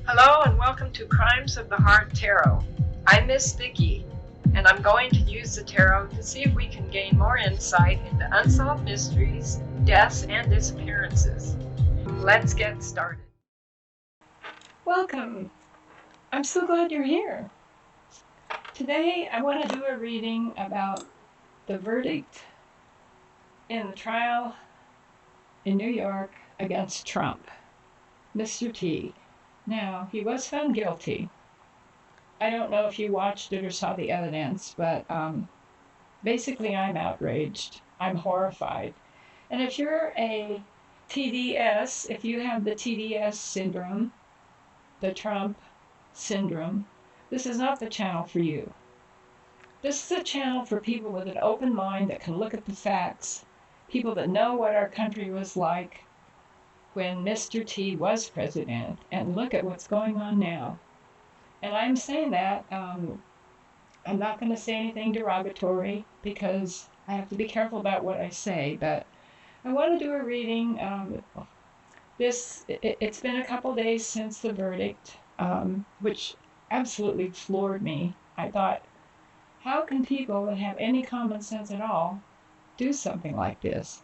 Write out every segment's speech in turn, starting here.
Hello and welcome to Crimes of the Heart Tarot. I'm Miss Vicki, and I'm going to use the tarot to see if we can gain more insight into unsolved mysteries, deaths, and disappearances. Let's get started. Welcome. I'm so glad you're here. Today I want to do a reading about the verdict in the trial in New York against Trump, Mr. T. Now, he was found guilty. I don't know if you watched it or saw the evidence, but basically I'm outraged. I'm horrified. And if you're a TDS, if you have the TDS syndrome, the Trump syndrome, this is not the channel for you. This is a channel for people with an open mind that can look at the facts, people that know what our country was like when Mr. T was president, and look at what's going on now. And I'm saying that, I'm not going to say anything derogatory because I have to be careful about what I say, but I want to do a reading. It's been a couple days since the verdict, which absolutely floored me. I thought, how can people that have any common sense at all do something like this?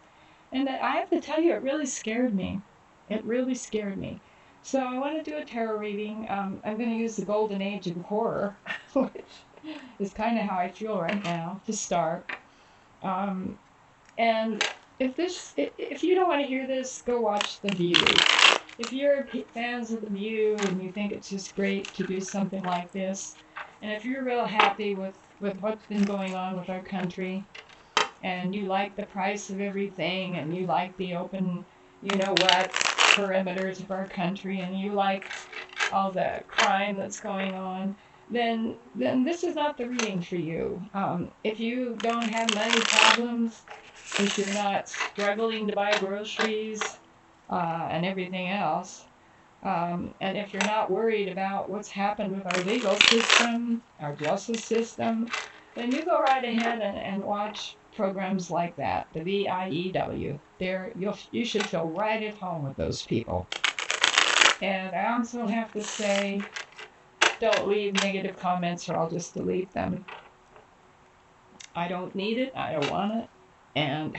And I have to tell you, it really scared me. It really scared me. So I want to do a tarot reading. I'm going to use the golden age of horror, which is kind of how I feel right now to start. And if you don't want to hear this, go watch The View. If you're fans of The View and you think it's just great to do something like this, and if you're real happy with what's been going on with our country, and you like the price of everything, and you like the open, perimeters of our country, and you like all the crime that's going on, then this is not the reading for you. If you don't have money problems, if you're not struggling to buy groceries and everything else, and if you're not worried about what's happened with our legal system, our justice system, then you go right ahead and watch programs like that, the VIEW. You should feel right at home with those people. And I also have to say, don't leave negative comments or I'll just delete them. I don't need it, I don't want it, and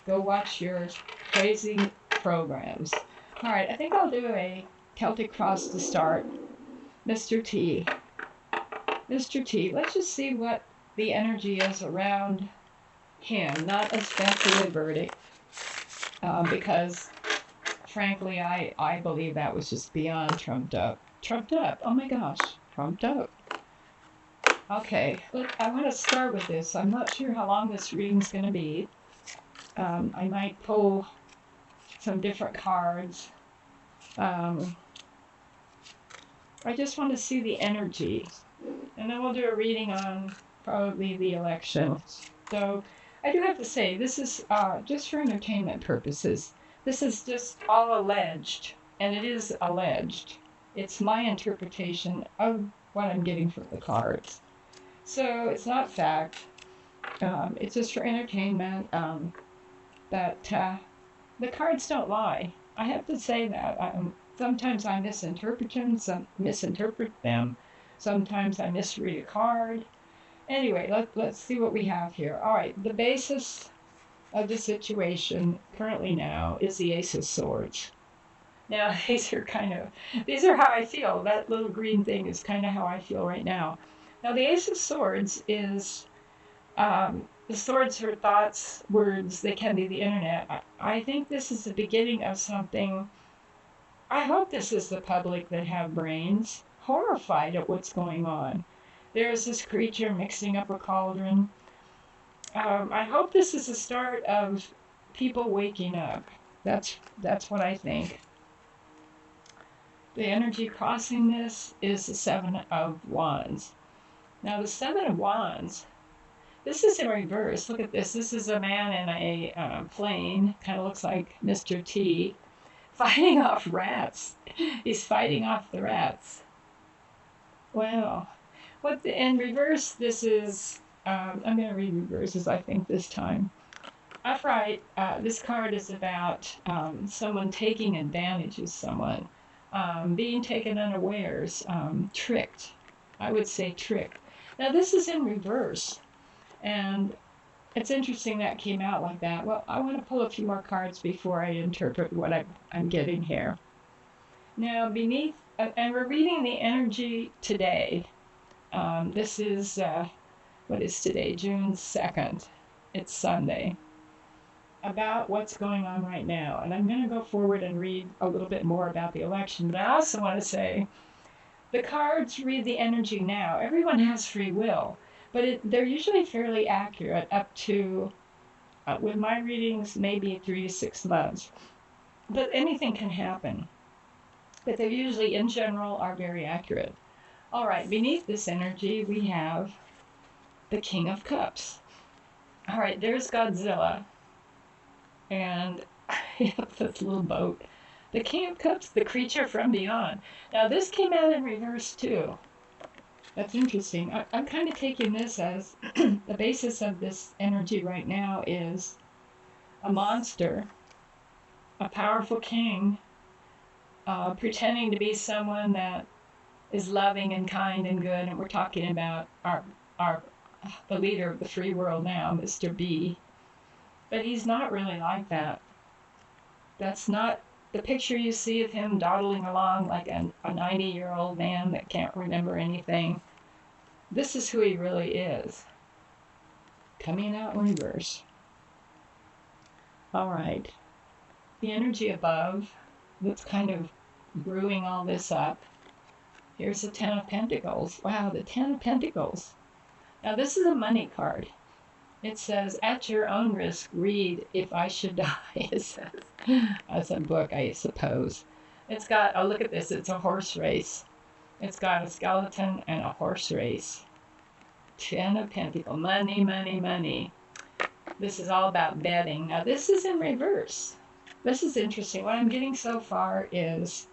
go watch your crazy programs. All right, I think I'll do a Celtic cross to start. Mr. T. Mr. T, let's just see what the energy is around him, not a speculative verdict, because frankly, I believe that was just beyond trumped up. Trumped up, oh my gosh, trumped up. Okay, I want to start with this. I'm not sure how long this reading's going to be. I might pull some different cards. I just want to see the energy. And then we'll do a reading on probably the election. So I do have to say, this is just for entertainment purposes. This is just all alleged, and it is alleged. It's my interpretation of what I'm getting from the cards. So it's not fact. It's just for entertainment. But the cards don't lie. I have to say that. Sometimes I misinterpret them. Sometimes I misread a card. Anyway, let's see what we have here. All right, the basis of the situation currently now is the Ace of Swords. Now, these are how I feel. That little green thing is kind of how I feel right now. Now, the Ace of Swords is the swords are thoughts, words, they can be the internet. I think this is the beginning of something. I hope this is the public that have brains, horrified at what's going on. There's this creature mixing up a cauldron. I hope this is the start of people waking up. That's what I think. The energy crossing this is the Seven of Wands. Now the Seven of Wands, this is in reverse. Look at this. This is a man in a plane, kind of looks like Mr. T, fighting off rats. He's fighting off the rats. Wow. In reverse, this is, I'm going to read reverses, I think, this time. Upright, this card is about someone taking advantage of someone, being taken unawares, tricked. I would say tricked. Now, this is in reverse, and it's interesting that came out like that. Well, I want to pull a few more cards before I interpret what I'm getting here. Now, beneath, and we're reading the energy today. This is, what is today? June 2nd. It's Sunday. About what's going on right now. And I'm going to go forward and read a little bit more about the election. But I also want to say the cards read the energy now. Everyone has free will, but they're usually fairly accurate up to, with my readings, maybe 3 to 6 months. But anything can happen. But they usually, in general, are very accurate. All right, beneath this energy, we have the King of Cups. All right, there's Godzilla. And this little boat. The King of Cups, the creature from beyond. Now, this came out in reverse, too. That's interesting. I'm kind of taking this as the basis of this energy right now is a monster, a powerful king, pretending to be someone that is loving and kind and good. And we're talking about the leader of the free world now, Mr. B. But he's not really like that. That's not the picture you see of him dawdling along like a 90-year-old man that can't remember anything. This is who he really is. Coming out in reverse. All right. The energy above that's kind of brewing all this up. Here's the Ten of Pentacles. Wow, the Ten of Pentacles. Now this is a money card. It says, at your own risk, read If I Should Die. It says, that's a book, I suppose. It's got, oh, look at this. It's a horse race. It's got a skeleton and a horse race. Ten of Pentacles. Money, money, money. This is all about betting. Now, this is in reverse. This is interesting. What I'm getting so far is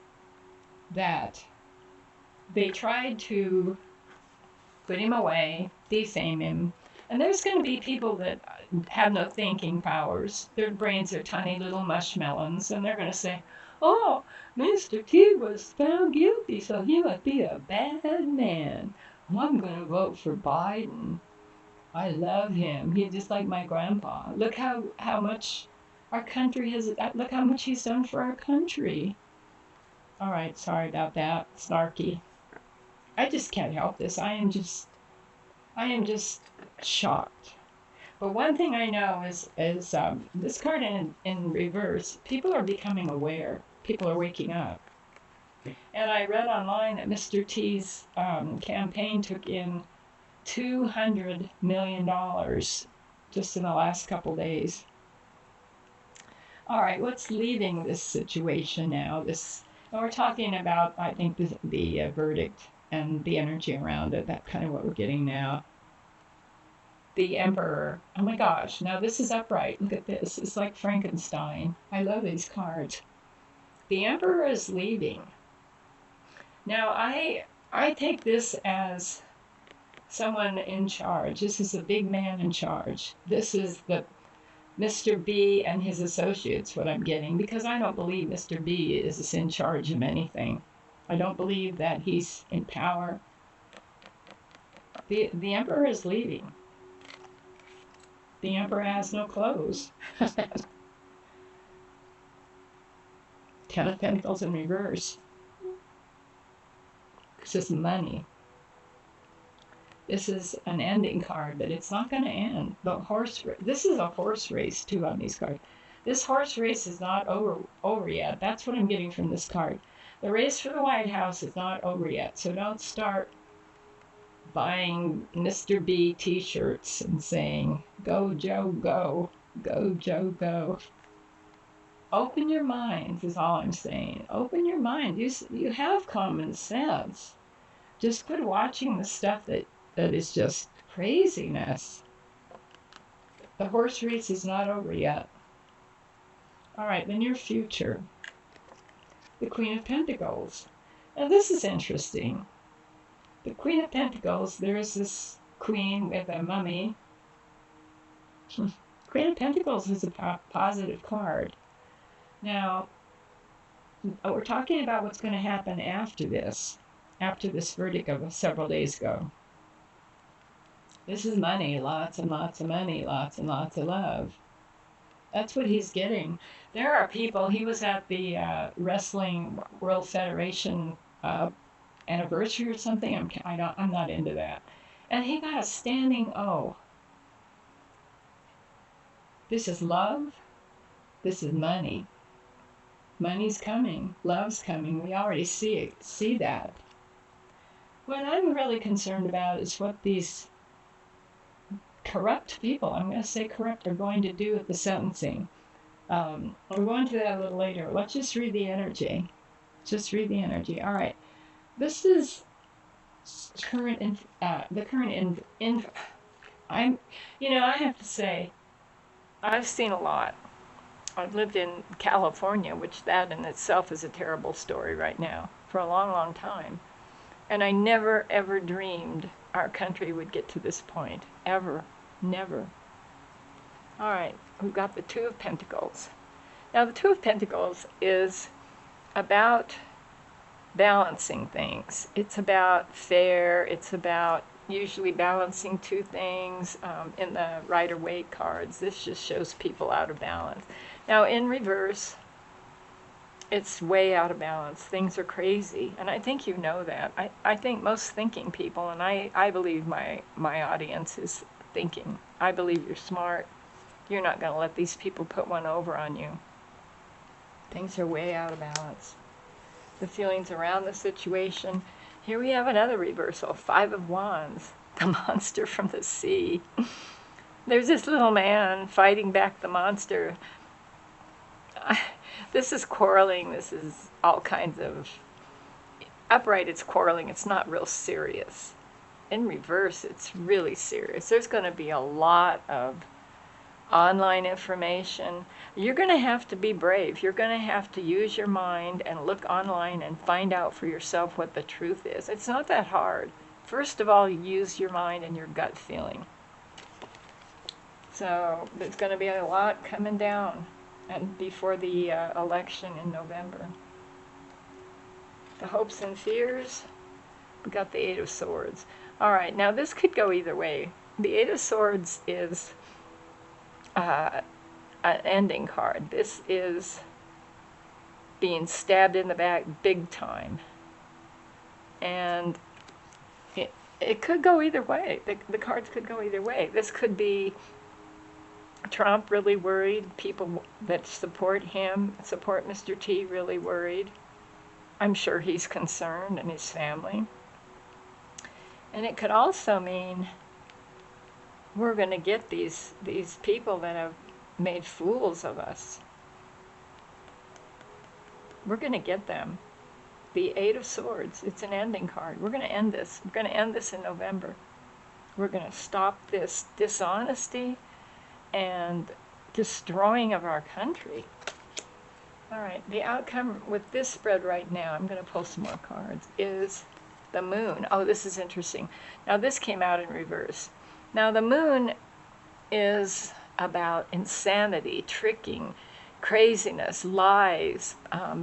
that they tried to put him away, defame him. And there's going to be people that have no thinking powers. Their brains are tiny little mushmelons, and they're going to say, oh, Mr. T was found guilty, so he must be a bad man. Well, I'm going to vote for Biden. I love him. He's just like my grandpa. Look how much our country has, look how much he's done for our country. All right, sorry about that. Snarky. I just can't help this. I am just shocked. But one thing I know is this card in reverse, people are becoming aware. People are waking up. And I read online that Mr. T's campaign took in $200 million just in the last couple days. All right, what's leading this situation now? And we're talking about, I think, the verdict and the energy around it. That's kind of what we're getting now. The Emperor. Oh my gosh, now this is upright. Look at this. It's like Frankenstein. I love these cards. The Emperor is leaving. Now, I take this as someone in charge. This is a big man in charge. This is the Mr. B and his associates, what I'm getting, because I don't believe Mr. B is in charge of anything. I don't believe that he's in power. The Emperor is leaving. The Emperor has no clothes. Ten of Pentacles in reverse. This is money. This is an ending card, but it's not going to end. This is a horse race, too, on these cards. This horse race is not over yet. That's what I'm getting from this card. The race for the White House is not over yet, so don't start buying Mr. B t-shirts and saying, go Joe, go. Go Joe, go. Open your minds is all I'm saying. Open your mind. You have common sense. Just quit watching the stuff that is just craziness. The horse race is not over yet. All right, the near future. The Queen of Pentacles. Now this is interesting. The Queen of Pentacles, there's this queen with a mummy. Queen of Pentacles is a positive card. Now, we're talking about what's going to happen after this verdict of several days ago. This is money, lots and lots of money, lots and lots of love. That's what he's getting. There are people, he was at the Wrestling World Federation anniversary or something. I'm not into that. And he got a standing O. This is love. This is money. Money's coming. Love's coming. We already see that. What I'm really concerned about is what these corrupt people, I'm going to say corrupt, are going to do with the sentencing. We'll go into that a little later. Let's just read the energy. Just read the energy. All right. This is I have to say, I've seen a lot. I've lived in California, which that in itself is a terrible story right now, for a long, long time. And I never, ever dreamed our country would get to this point. Ever. Never. All right, we've got the Two of Pentacles. Now, the Two of Pentacles is about balancing things. It's about fair. It's about usually balancing two things. In the Rider-Waite cards, this just shows people out of balance. Now, in reverse, it's way out of balance. Things are crazy, and I think you know that. I think most thinking people, and I believe my audience is thinking. I believe you're smart. You're not going to let these people put one over on you. Things are way out of balance. The feelings around the situation. Here we have another reversal, Five of Wands, the monster from the sea. There's this little man fighting back the monster. This is quarreling. This is all kinds of... Upright, it's quarreling. It's not real serious. In reverse, it's really serious. There's going to be a lot of online information. You're going to have to be brave. You're going to have to use your mind and look online and find out for yourself what the truth is. It's not that hard. First of all, use your mind and your gut feeling. So there's going to be a lot coming down and before the election in November. The hopes and fears. We got the Eight of Swords. All right, now this could go either way. The Eight of Swords is an ending card. This is being stabbed in the back big time. And it could go either way. The cards could go either way. This could be Trump really worried, people that support him, support Mr. T really worried. I'm sure he's concerned, and his family. And it could also mean we're going to get these people that have made fools of us. We're going to get them. The Eight of Swords, it's an ending card. We're going to end this. We're going to end this in November. We're going to stop this dishonesty and destroying of our country. All right, the outcome with this spread right now, I'm going to pull some more cards, is the Moon. Oh, this is interesting. Now, this came out in reverse. Now, the Moon is about insanity, tricking, craziness, lies,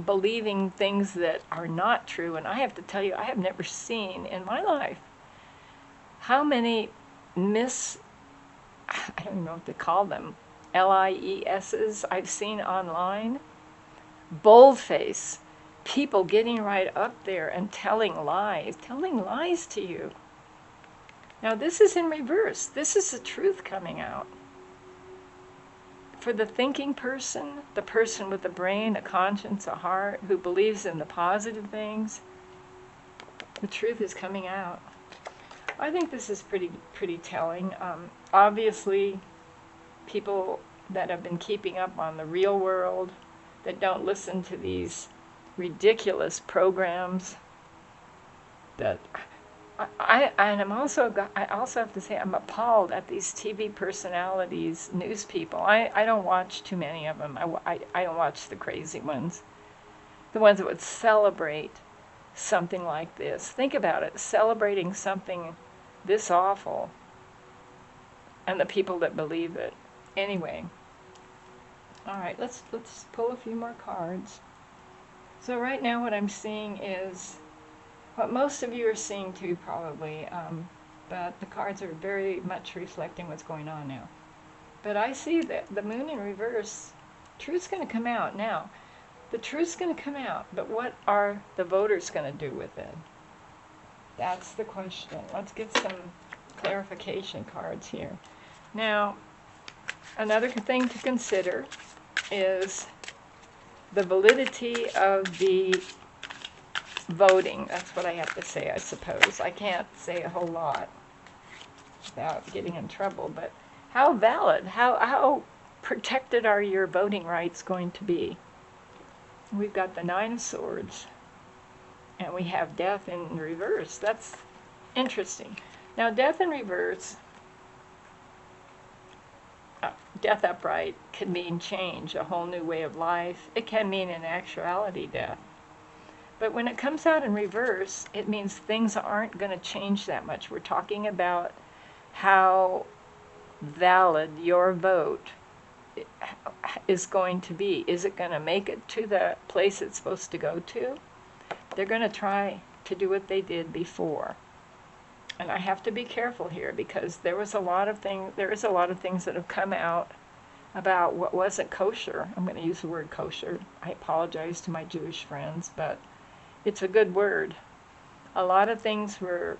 believing things that are not true. And I have to tell you, I have never seen in my life how many I don't know what to call them, LIESs I've seen online. Boldface, people getting right up there and telling lies to you. Now this is in reverse. This is the truth coming out. For the thinking person, the person with a brain, a conscience, a heart, who believes in the positive things, the truth is coming out. I think this is pretty telling. Obviously, people that have been keeping up on the real world, that don't listen to these ridiculous programs, that I also have to say I'm appalled at these TV personalities, news people. I don't watch too many of them. I don't watch the crazy ones, the ones that would celebrate something like this. Think about it, celebrating something this awful, and the people that believe it. Anyway, all right, let's pull a few more cards. So right now what I'm seeing is what most of you are seeing too, probably, but the cards are very much reflecting what's going on now. But I see that the moon in reverse, truth's going to come out now. The truth's going to come out, but what are the voters going to do with it? That's the question. Let's get some clarification cards here. Now, another thing to consider is the validity of the voting. That's what I have to say, I suppose. I can't say a whole lot without getting in trouble, but how valid, how protected are your voting rights going to be? We've got the Nine of Swords, and we have Death in reverse. That's interesting. Now, Death in reverse, Death upright can mean change, a whole new way of life. It can mean in actuality death. But when it comes out in reverse, it means things aren't going to change that much. We're talking about how valid your vote is going to be. Is it going to make it to the place it's supposed to go to? They're going to try to do what they did before. And I have to be careful here because there is a lot of things that have come out about what wasn't kosher. I'm going to use the word kosher. I apologize to my Jewish friends, but it's a good word. A lot of things were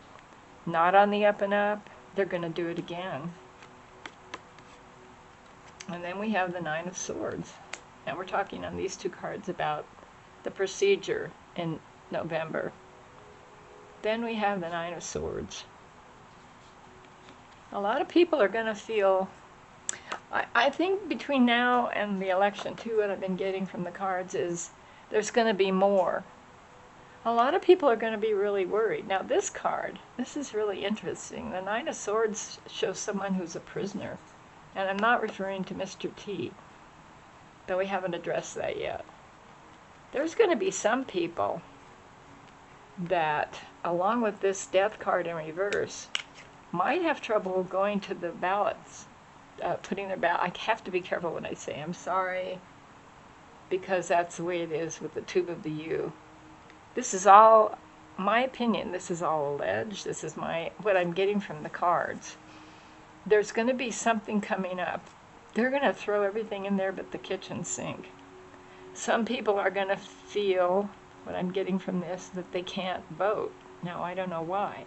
not on the up and up. They're going to do it again. And then we have the Nine of Swords. And we're talking on these two cards about the procedure in November. Then we have the Nine of Swords. A lot of people are going to feel, I think between now and the election too, what I've been getting from the cards is there's going to be more. A lot of people are going to be really worried. Now this card, this is really interesting. The Nine of Swords shows someone who's a prisoner. And I'm not referring to Mr. T, though we haven't addressed that yet. There's going to be some people that, along with this Death card in reverse, might have trouble going to the ballots, putting their ballot. I have to be careful when I say I'm sorry, because that's the way it is with the tube of the U. This is all my opinion. This is all alleged. This is what I'm getting from the cards. There's going to be something coming up. They're going to throw everything in there but the kitchen sink. Some people are going to feel, what I'm getting from this, that they can't vote. Now, I don't know why.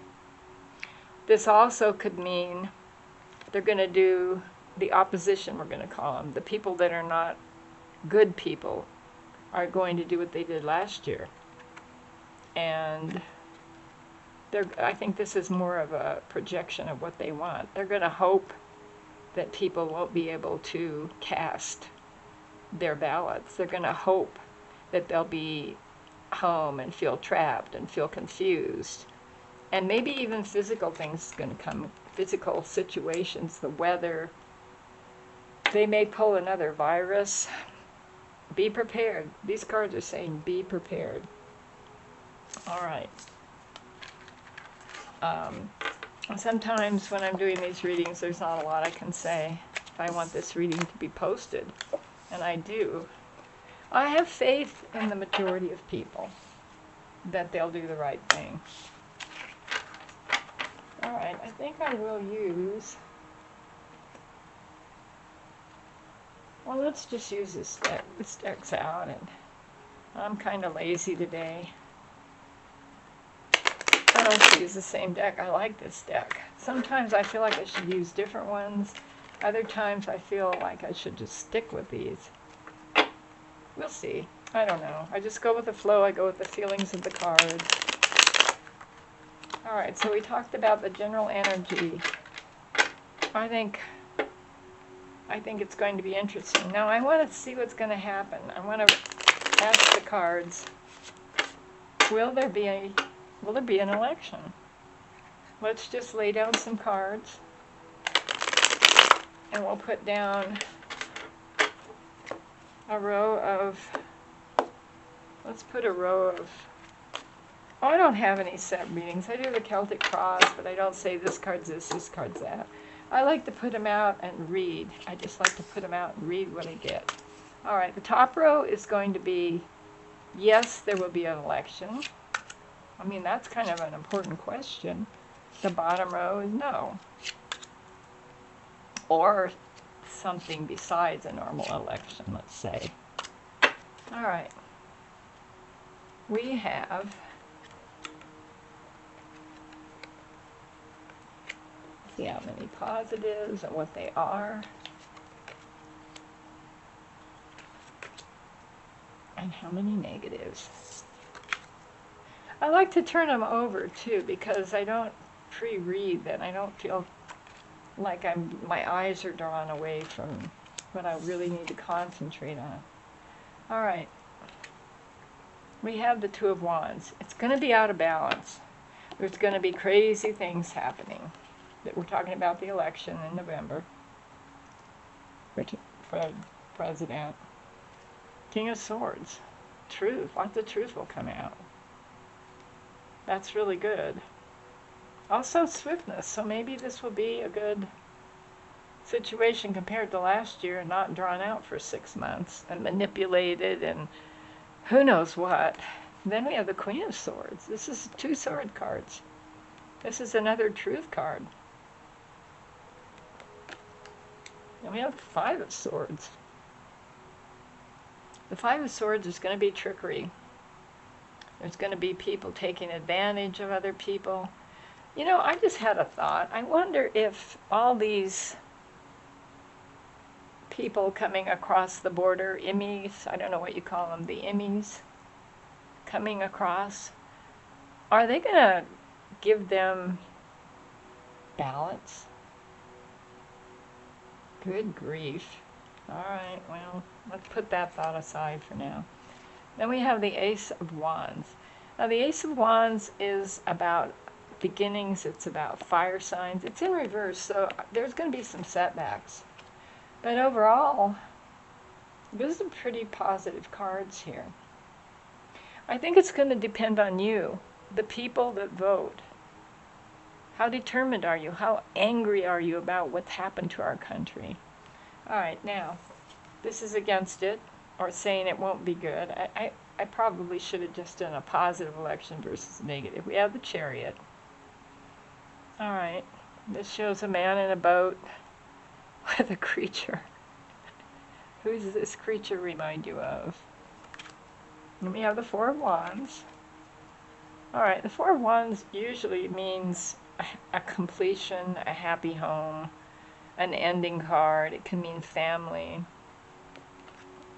This also could mean they're going to do the opposition, we're going to call them. The people that are not good people are going to do what they did last year. And I think this is more of a projection of what they want. They're going to hope that people won't be able to cast their ballots. They're going to hope that they'll be home and feel trapped and feel confused. And maybe even physical things going to come, physical situations, the weather. They may pull another virus. Be prepared. These cards are saying be prepared. All right. Sometimes when I'm doing these readings, there's not a lot I can say if I want this reading to be posted, and I do. I have faith in the majority of people that they'll do the right thing. All right, I think I will use, well, let's just use this deck. This deck's out, and I'm kind of lazy today. I don't use the same deck. I like this deck. Sometimes I feel like I should use different ones. Other times I feel like I should just stick with these. We'll see. I don't know. I just go with the flow. I go with the feelings of the cards. All right, so we talked about the general energy. I think it's going to be interesting. Now I want to see what's going to happen. I want to ask the cards, will there be an election? Let's just lay down some cards, and we'll put down a row of, let's put a row of, oh, I don't have any set readings. I do the Celtic cross, but I don't say this card's this card's that. I like to put them out and read. I just like to put them out and read what I get. All right, the top row is going to be, yes, there will be an election. I mean, that's kind of an important question. The bottom row is no. Or something besides a normal election, let's say. All right. We have, see how many positives and what they are. And how many negatives. I like to turn them over too because I don't pre-read, then I don't feel like my eyes are drawn away from what I really need to concentrate on. All right. We have the Two of Wands. It's going to be out of balance. There's going to be crazy things happening. That we're talking about the election in November for president. King of Swords. Truth. Lots of truth will come out. That's really good. Also swiftness. So maybe this will be a good situation compared to last year and not drawn out for 6 months and manipulated and who knows what. Then we have the Queen of Swords. This is 2 sword cards. This is another truth card. And we have the Five of Swords. The Five of Swords is going to be trickery. There's going to be people taking advantage of other people. You know, I just had a thought. I wonder if all these people coming across the border, immies, I don't know what you call them, the immies, coming across, are they going to give them balance? Good grief. All right, well, let's put that thought aside for now. Then we have the Ace of Wands. Now, the Ace of Wands is about beginnings. It's about fire signs. It's in reverse, so there's going to be some setbacks. But overall, these are pretty positive cards here. I think it's going to depend on you, the people that vote. How determined are you? How angry are you about what's happened to our country? All right, now, this is against it, or saying it won't be good. I probably should have just done a positive election versus negative. We have the Chariot. All right, this shows a man in a boat with a creature. Who does this creature remind you of? And we have the Four of Wands. All right, the Four of Wands usually means a completion, a happy home, an ending card. It can mean family.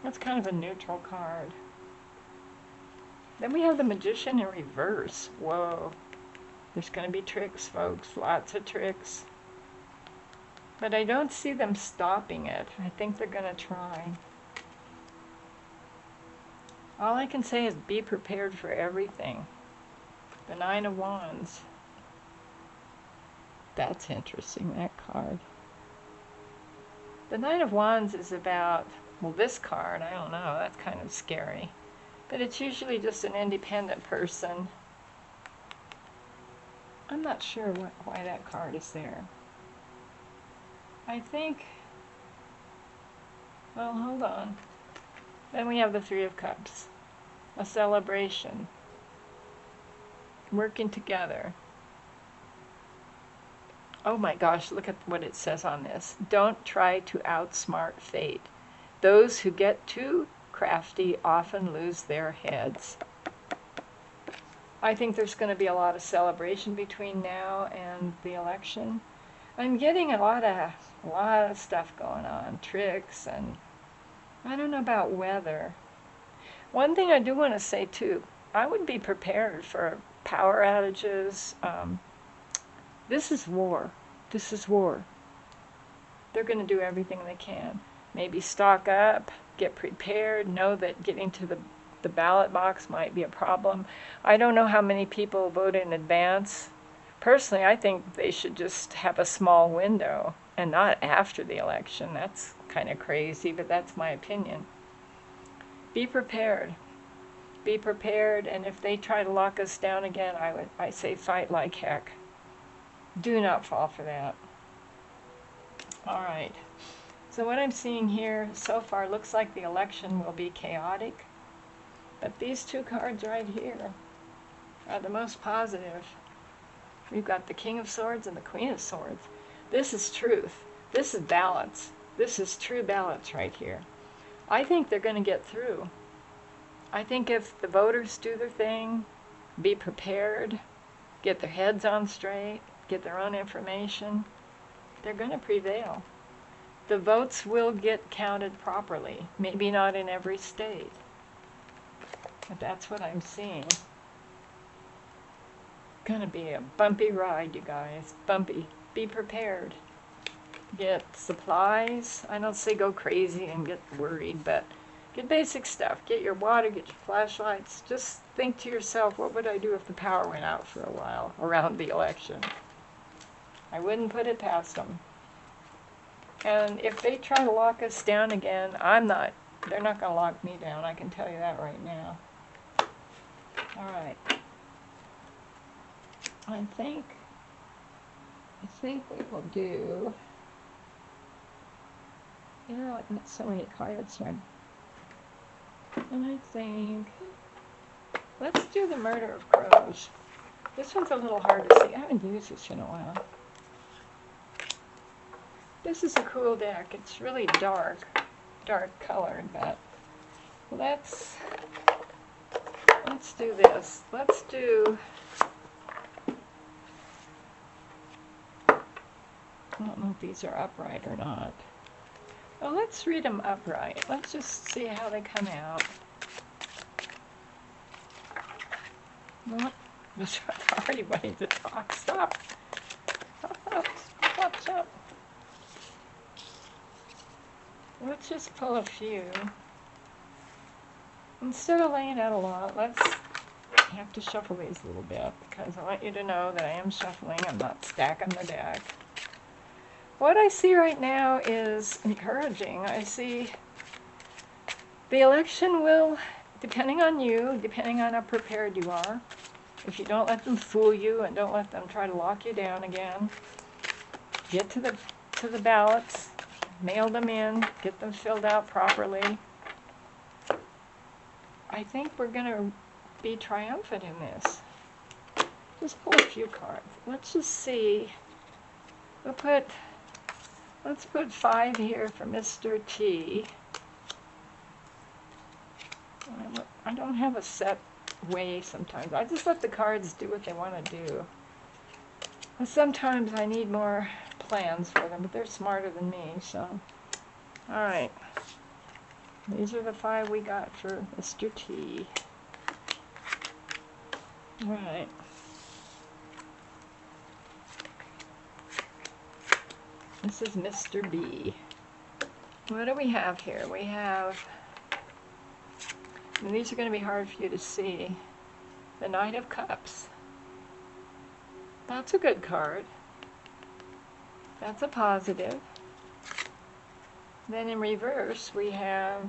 That's kind of a neutral card. Then we have the Magician in reverse. Whoa. There's going to be tricks, folks. Lots of tricks. But I don't see them stopping it. I think they're going to try. All I can say is be prepared for everything. The Nine of Wands. That's interesting, that card. The Nine of Wands is about, well, this card, I don't know, that's kind of scary. But it's usually just an independent person. I'm not sure why that card is there. I think, well, hold on. Then we have the Three of Cups. A celebration. Working together. Oh my gosh, look at what it says on this. Don't try to outsmart fate. Those who get too crafty often lose their heads. I think there's going to be a lot of celebration between now and the election. I'm getting a lot of stuff going on, tricks, and I don't know about weather. One thing I do want to say too, I would be prepared for power outages. This is war. This is war. They're going to do everything they can. Maybe stock up, get prepared, know that getting to the ballot box might be a problem. I don't know how many people vote in advance. Personally, I think they should just have a small window and not after the election. That's kind of crazy, but that's my opinion. Be prepared. Be prepared, and if they try to lock us down again, I say fight like heck. Do not fall for that. All right. So what I'm seeing here so far looks like the election will be chaotic. But these two cards right here are the most positive. We've got the King of Swords and the Queen of Swords. This is truth. This is balance. This is true balance right here. I think they're going to get through. I think if the voters do their thing, be prepared, get their heads on straight, get their own information, they're going to prevail. The votes will get counted properly. Maybe not in every state, but that's what I'm seeing. Gonna be a bumpy ride, you guys. Bumpy. Be prepared. Get supplies. I don't say go crazy and get worried, but get basic stuff. Get your water, get your flashlights. Just think to yourself, what would I do if the power went out for a while around the election? I wouldn't put it past them. And if they try to lock us down again, they're not gonna lock me down. I can tell you that right now. All right. I think we will do, I've got so many cards here. And I think, let's do the Murder of Crows. This one's a little hard to see. I haven't used this in a while. This is a cool deck. It's really dark colored, but let's do this. Let's do, I don't know if these are upright or not. Well, let's read them upright. Let's just see how they come out. Well, I'm already waiting to talk. Stop. Stop. Let's just pull a few. Instead of laying out a lot, I have to shuffle these a little bit because I want you to know that I am shuffling. I'm not stacking the deck. What I see right now is encouraging. I see the election will, depending on you, depending on how prepared you are, if you don't let them fool you and don't let them try to lock you down again, get to the ballots, mail them in, get them filled out properly. I think we're going to be triumphant in this. Just pull a few cards. Let's just see. Let's put 5 here for Mr. T. I don't have a set way sometimes. I just let the cards do what they want to do. And sometimes I need more plans for them, but they're smarter than me, so. Alright. These are the 5 we got for Mr. T. Alright. This is Mr. B. What do we have here? We have, and these are going to be hard for you to see, the Knight of Cups. That's a good card. That's a positive. Then in reverse we have,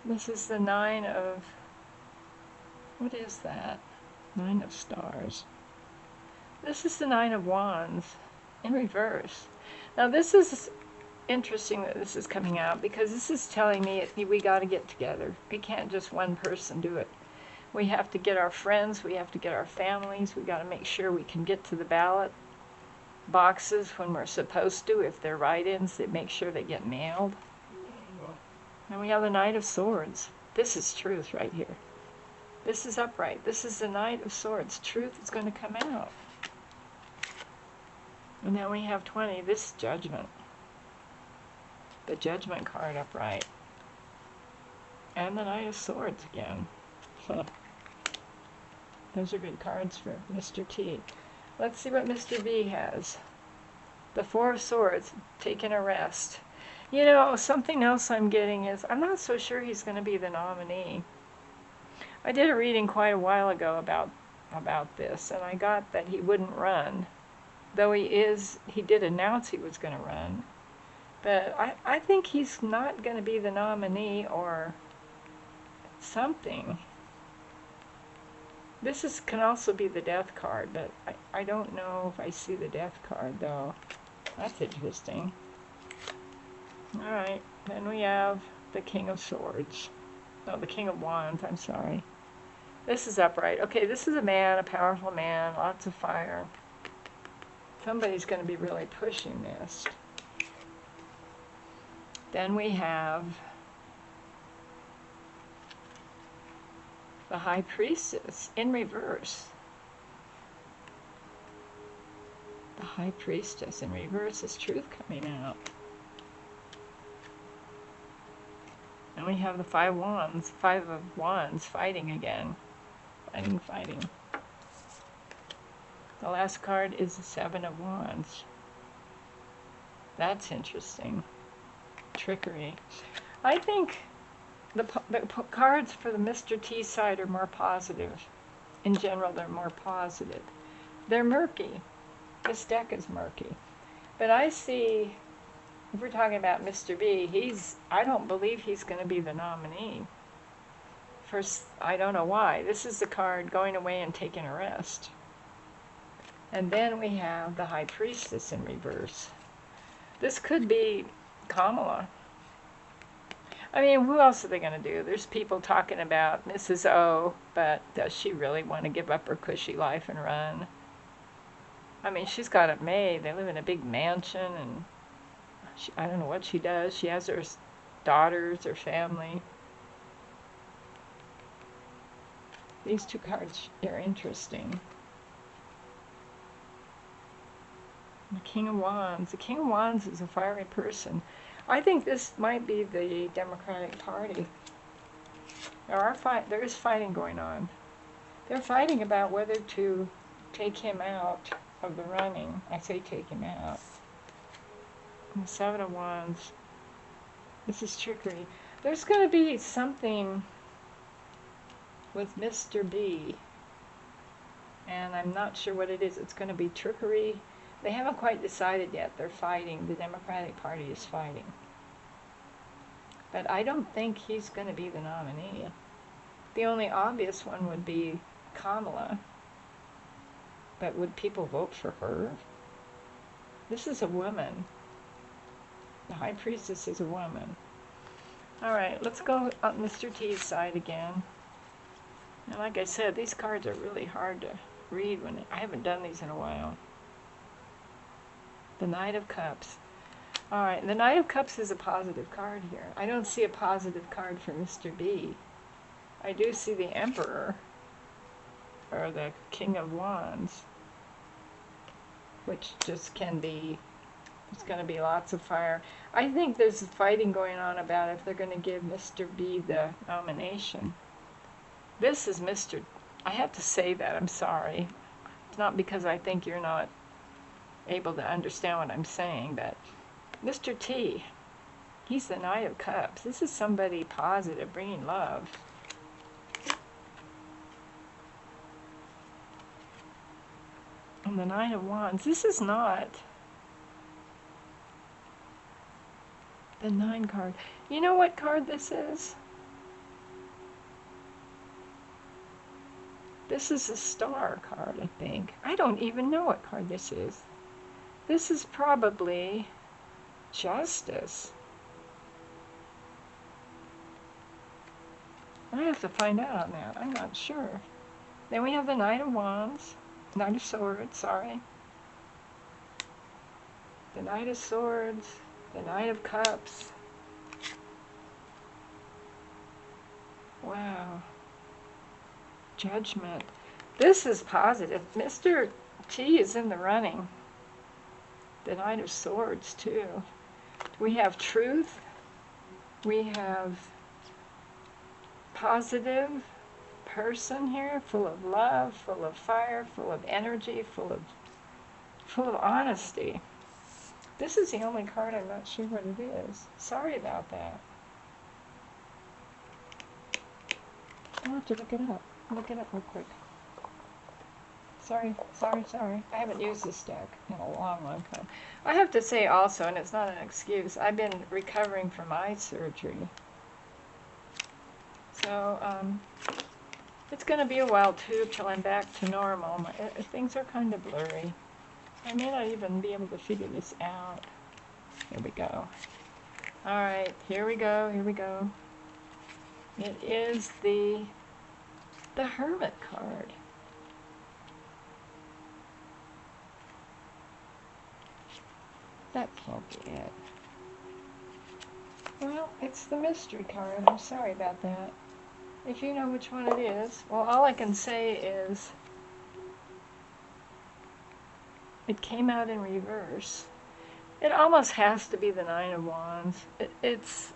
this is the 9 of, what is that? 9 of Stars. This is the 9 of Wands in reverse. Now this is interesting that this is coming out because this is telling me we got to get together. We can't just one person do it. We have to get our friends, we have to get our families, we got to make sure we can get to the ballot boxes when we're supposed to. If they're write-ins, they make sure they get mailed. And we have the Knight of Swords. This is truth right here. This is upright. This is the Knight of Swords. Truth is going to come out. And then we have 20, this Judgment. The Judgment card upright. And the Knight of Swords again. Those are good cards for Mr. T. Let's see what Mr. B has. The 4 of Swords, taking a rest. You know, something else I'm getting is, I'm not so sure he's going to be the nominee. I did a reading quite a while ago about this, and I got that he wouldn't run. Though he did announce he was going to run. But I think he's not going to be the nominee or something. Can also be the death card, but I don't know if I see the death card, though. That's interesting. Alright, then we have the King of Swords. No, the King of Wands, I'm sorry. This is upright. Okay, this is a man, a powerful man, lots of fire. Somebody's going to be really pushing this. Then we have the High Priestess in reverse. The High Priestess in reverse is truth coming out. And we have the Five of Wands fighting again. Fighting. The last card is the Seven of Wands. That's interesting. Trickery. I think the cards for the Mr. T side are more positive. In general, they're more positive. They're murky. This deck is murky. But I see, if we're talking about Mr. B, I don't believe he's going to be the nominee. First, I don't know why. This is the card going away and taking a rest. And then we have the High Priestess in reverse. This could be Kamala. I mean, who else are they going to do? There's people talking about Mrs. O, but does she really want to give up her cushy life and run? I mean, she's got it made. They live in a big mansion, and I don't know what she does. She has her daughters, her family. These two cards are interesting. The King of Wands. The King of Wands is a fiery person. I think this might be the Democratic Party. There is fighting going on. They're fighting about whether to take him out of the running. I say take him out. And the Seven of Wands. This is trickery. There's going to be something with Mr. B. And I'm not sure what it is. It's going to be trickery. They haven't quite decided yet. They're fighting. The Democratic Party is fighting. But I don't think he's going to be the nominee. The only obvious one would be Kamala. But would people vote for her? This is a woman. The High Priestess is a woman. Alright, let's go on Mr. T's side again. And like I said, these cards are really hard to read I haven't done these in a while. The Knight of Cups. Alright, the Knight of Cups is a positive card here. I don't see a positive card for Mr. B. I do see the Emperor, or the King of Wands, which just can be, there's going to be lots of fire. I think there's fighting going on about if they're going to give Mr. B the nomination. This is I have to say that, I'm sorry. It's not because I think you're not able to understand what I'm saying, but Mr. T, he's the Knight of Cups. This is somebody positive, bringing love. And the Nine of Wands, this is not the 9 card. You know what card this is? This is a Star card, I think. I don't even know what card this is. This is probably Justice. I have to find out on that. I'm not sure. Then we have the Knight of Wands. Knight of Swords, sorry. The Knight of Swords. The Knight of Cups. Wow. Judgment. This is positive. Mr. T is in the running. The Knight of Swords, too. We have truth. We have positive person here, full of love, full of fire, full of energy, full of honesty. This is the only card I'm not sure what it is. Sorry about that. I'll have to look it up. Look it up real quick. Sorry. I haven't used this deck in a long time. I have to say also, and it's not an excuse, I've been recovering from eye surgery. So, It's going to be a while too till I'm back to normal. Things are kind of blurry. I may not even be able to figure this out. Here we go. All right, here we go, here we go. It is the Hermit card. That can't be it. Well, it's the mystery card. I'm sorry about that. If you know which one it is, well, all I can say is it came out in reverse. It almost has to be the Nine of Wands. This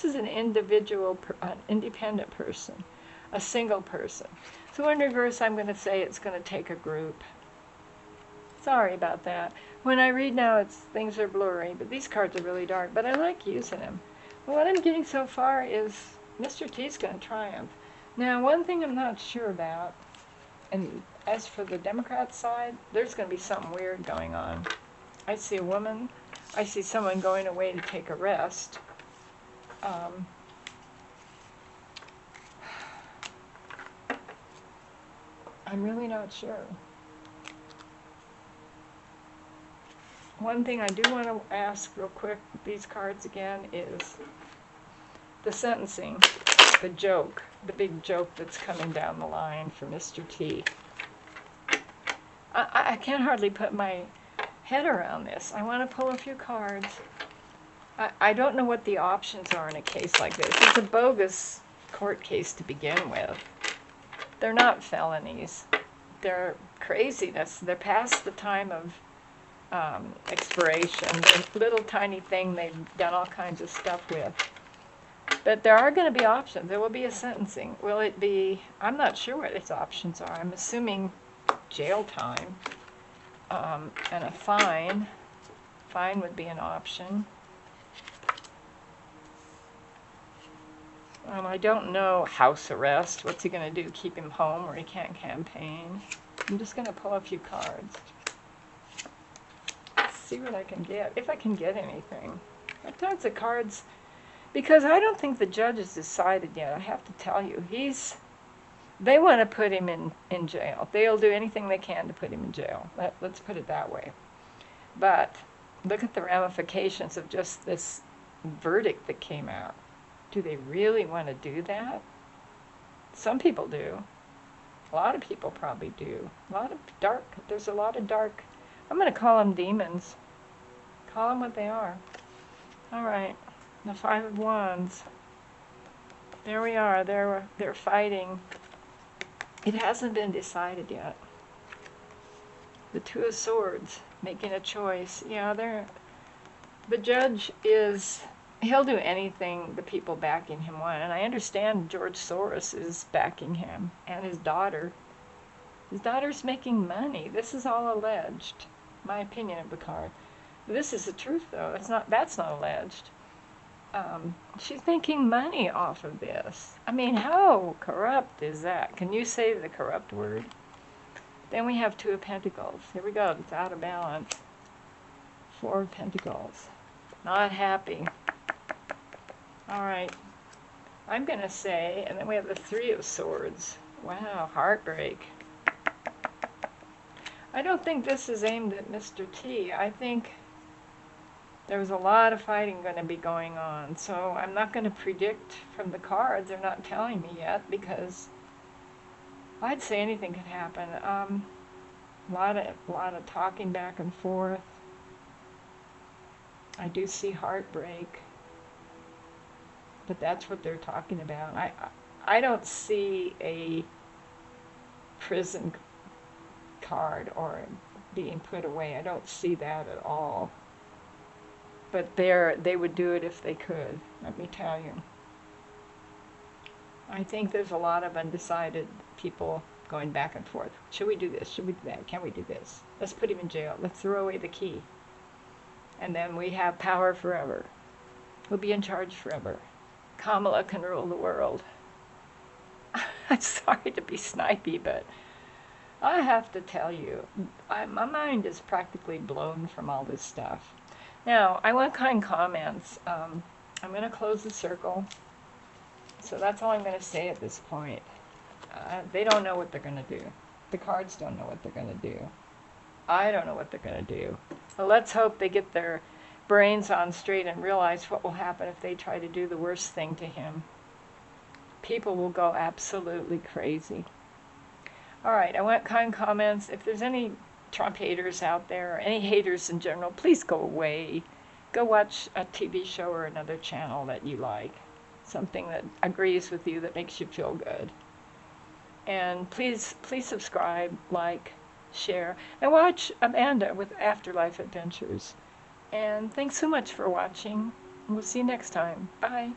is an individual, an independent person, a single person. So in reverse, I'm going to say it's going to take a group. Sorry about that. When I read now, things are blurry, but these cards are really dark, but I like using them. But what I'm getting so far is Mr. T's going to triumph. Now, one thing I'm not sure about, and as for the Democrat side, there's going to be something weird going on. I see a woman. I see someone going away to take a rest. I'm really not sure. One thing I do want to ask real quick, these cards again, is the sentencing, the joke, the big joke that's coming down the line for Mr. T. I can't hardly put my head around this. I want to pull a few cards. I don't know what the options are in a case like this. It's a bogus court case to begin with. They're not felonies. They're craziness. They're past the time of expiration. A little tiny thing they've done all kinds of stuff with. But there are going to be options. There will be a sentencing. Will it be, I'm not sure what its options are. I'm assuming jail time and a fine. Fine would be an option. I don't know. House arrest. What's he going to do? Keep him home where he can't campaign? I'm just going to pull a few cards. See what I can get, if I can get anything. Sometimes the cards, because I don't think the judge has decided yet, I have to tell you, they want to put him in jail. They'll do anything they can to put him in jail. Let's put it that way. But look at the ramifications of just this verdict that came out. Do they really want to do that? Some people do. A lot of people probably do. There's a lot of dark, I'm going to call them demons. Call them what they are. All right, the Five of Wands. There we are. They're fighting. It hasn't been decided yet. The Two of Swords, making a choice. Yeah, the judge he'll do anything the people backing him want. And I understand George Soros is backing him, and his daughter. His daughter's making money. This is all alleged. My opinion of the card. This is the truth, though. That's not alleged. She's making money off of this. I mean, how corrupt is that? Can you say the corrupt word? Then we have Two of Pentacles. Here we go. It's out of balance. Four of Pentacles. Not happy. All right. I'm going to say, and then we have the Three of Swords. Wow, heartbreak. I don't think this is aimed at Mr. T. I think there was a lot of fighting going to be going on. So I'm not going to predict from the cards. They're not telling me yet because I'd say anything could happen. A lot of talking back and forth. I do see heartbreak. But that's what they're talking about. I don't see a prison card or being put away. I don't see that at all. But they would do it if they could, let me tell you. I think there's a lot of undecided people going back and forth. Should we do this? Should we do that? Can we do this? Let's put him in jail. Let's throw away the key. And then we have power forever. We'll be in charge forever. Kamala can rule the world. I'm sorry to be snipey, but I have to tell you, my mind is practically blown from all this stuff. Now, I want kind comments. I'm going to close the circle. So that's all I'm going to say at this point. They don't know what they're going to do. The cards don't know what they're going to do. I don't know what they're going to do. But let's hope they get their brains on straight and realize what will happen if they try to do the worst thing to him. People will go absolutely crazy. All right, I want kind comments. If there's any Trump haters out there, or any haters in general, please go away. Go watch a TV show or another channel that you like. Something that agrees with you, that makes you feel good. And please subscribe, like, share, and watch Amanda with Afterlife Adventures. And thanks so much for watching. We'll see you next time. Bye.